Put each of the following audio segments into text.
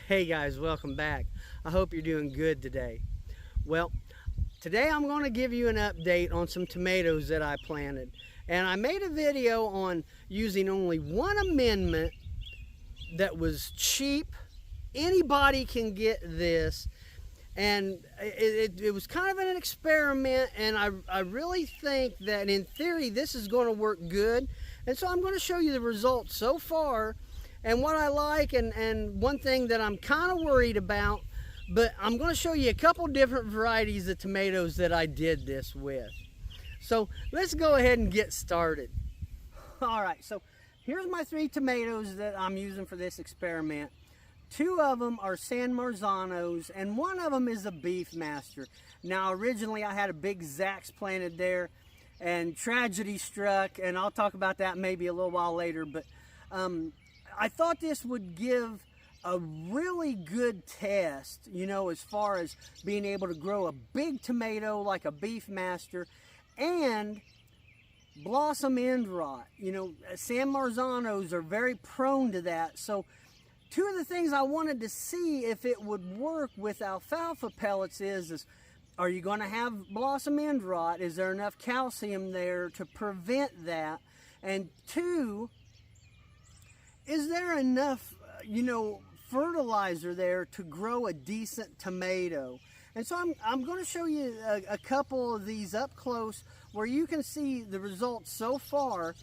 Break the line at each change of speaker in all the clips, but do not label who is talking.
Hey guys, welcome back. I hope you're doing good today. Well, today I'm going to give you an update on some tomatoes that I planted. And I made a video on using only one amendment that was cheap. Anybody can get this. And it was kind of an experiment, and I really think that in theory this is going to work good. And so I'm going to show you the results so far and what I like, and one thing that I'm kind of worried about, but I'm going to show you a couple different varieties of tomatoes that I did this with. So let's go ahead and get started. All right, so here's my 3 tomatoes that I'm using for this experiment. 2 of them are San Marzanos, and 1 of them is a Beefmaster. Now originally I had a big Zax planted there, and tragedy struck, and I'll talk about that maybe a little while later, but I thought this would give a really good test, you know, as far as being able to grow a big tomato like a Beefmaster and blossom end rot. You know, San Marzanos are very prone to that. So 2 of the things I wanted to see if it would work with alfalfa pellets is are you going to have blossom end rot? Is there enough calcium there to prevent that? And 2, is there enough, fertilizer there to grow a decent tomato? And so I'm going to show you a couple of these up close where you can see the results so far.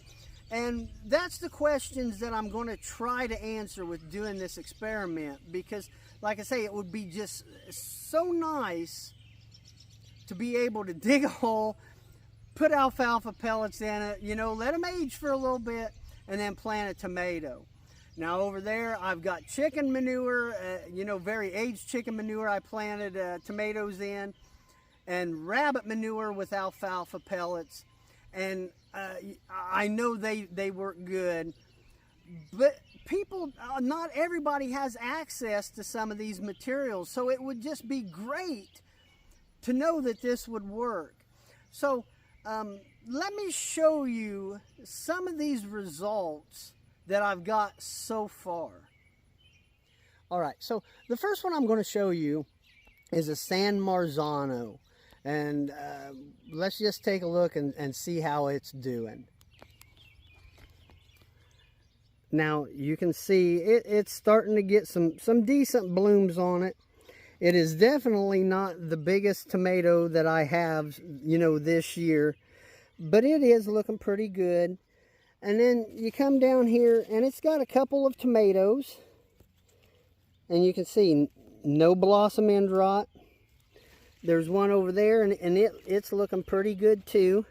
And that's the questions that I'm going to try to answer with doing this experiment, because like I say, it would be just so nice to be able to dig a hole, put alfalfa pellets in it, let them age for a little bit, and then plant a tomato. Now over there I've got chicken manure, very aged chicken manure I planted tomatoes in, and rabbit manure with alfalfa pellets. And I know they work good, but people, not everybody has access to some of these materials, so it would just be great to know that this would work. So let me show you some of these results that I've got so far. All right, so the first one I'm going to show you is a San Marzano. And let's just take a look and see how it's doing. Now you can see it's starting to get some decent blooms on it. It is definitely not the biggest tomato that I have, this year, but it is looking pretty good. And then you come down here and it's got a couple of tomatoes, and you can see no blossom end rot. There's one over there, and it's looking pretty good too.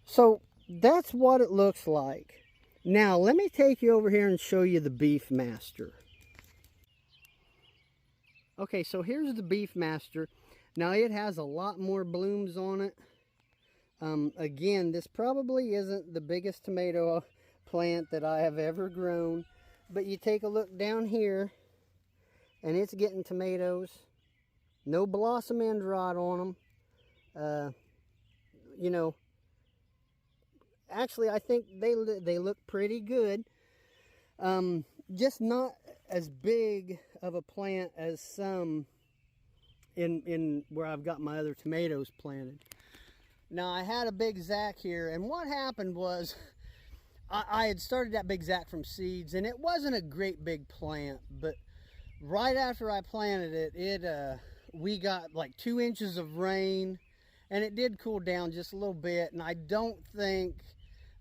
So that's what it looks like. Now let me take you over here and show you the Beefmaster. Okay, so here's the Beefmaster. Now it has a lot more blooms on it. Again, this probably isn't the biggest tomato plant that I have ever grown, but you take a look down here and it's getting tomatoes. No blossom end rot on them. Actually I think they look pretty good. Just not as big of a plant as some in where I've got my other tomatoes planted. Now I had a big Zac here, and what happened was I had started that big Zac from seeds, and it wasn't a great big plant, but right after I planted it, we got like 2 inches of rain, and it did cool down just a little bit, and I don't think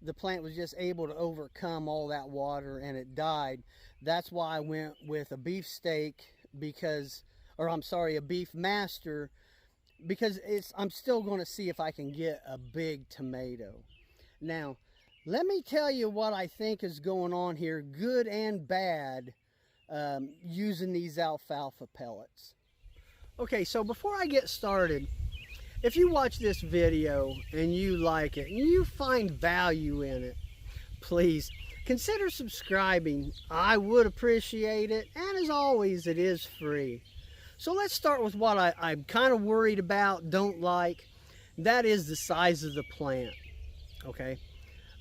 the plant was just able to overcome all that water, and it died. That's why I went with a beefsteak a Beefmaster, because I'm still going to see if I can get a big tomato. Now, let me tell you what I think is going on here, good and bad, using these alfalfa pellets. Okay, so before I get started, if you watch this video and you like it and you find value in it, please consider subscribing. I would appreciate it, and as always, it is free. So let's start with what I'm kind of worried about, don't like. That is the size of the plant, okay?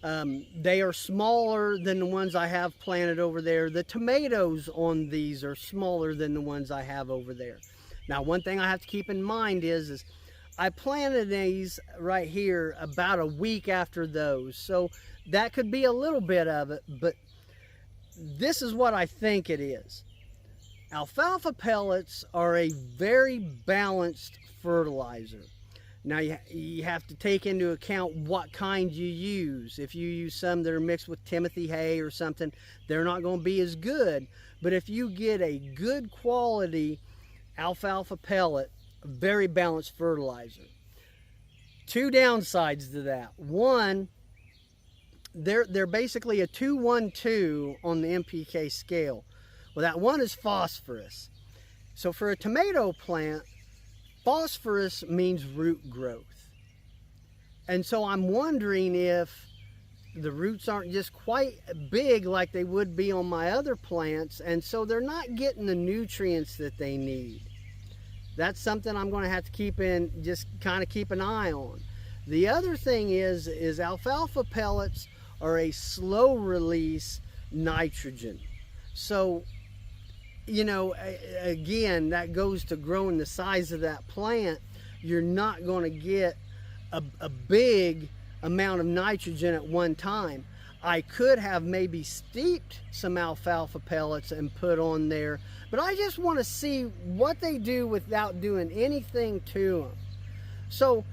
They are smaller than the ones I have planted over there. The tomatoes on these are smaller than the ones I have over there. Now, one thing I have to keep in mind is I planted these right here about a week after those. So that could be a little bit of it, but this is what I think it is. Alfalfa pellets are a very balanced fertilizer. Now you have to take into account what kind you use. If you use some that are mixed with Timothy hay or something, they're not going to be as good. But if you get a good quality alfalfa pellet, very balanced fertilizer. Two downsides to that. One, they're basically a 2-1-2 on the NPK scale. Well, that one is phosphorus. So for a tomato plant, phosphorus means root growth. And so I'm wondering if the roots aren't just quite big like they would be on my other plants, and so they're not getting the nutrients that they need. That's something I'm going to have to just kind of keep an eye on. The other thing is alfalfa pellets are a slow release nitrogen. So, you know, again, that goes to growing the size of that plant. You're not going to get a big amount of nitrogen at one time. I could have maybe steeped some alfalfa pellets and put on there, but I just want to see what they do without doing anything to them. So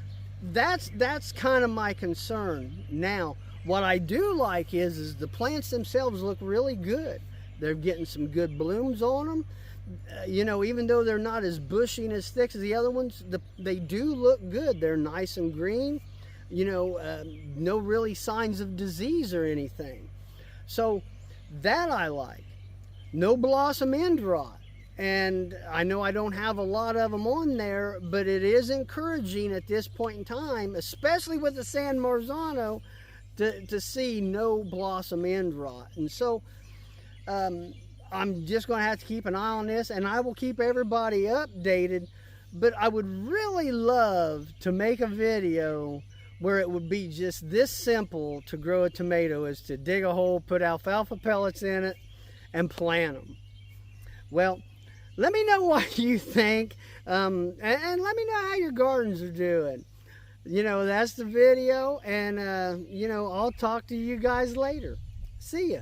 that's kind of my concern. Now, what I do like is the plants themselves look really good. They're getting some good blooms on them. You know, even though they're not as bushy and as thick as the other ones, they do look good. They're nice and green. You know, no really signs of disease or anything. So that I like. No blossom end rot. And I know I don't have a lot of them on there, but it is encouraging at this point in time, especially with the San Marzano, to see no blossom end rot. And so I'm just going to have to keep an eye on this, and I will keep everybody updated. But I would really love to make a video where it would be just this simple to grow a tomato, is to dig a hole, put alfalfa pellets in it, and plant them. Well, let me know what you think, and let me know how your gardens are doing. You know, that's the video, and you know, I'll talk to you guys later. See ya.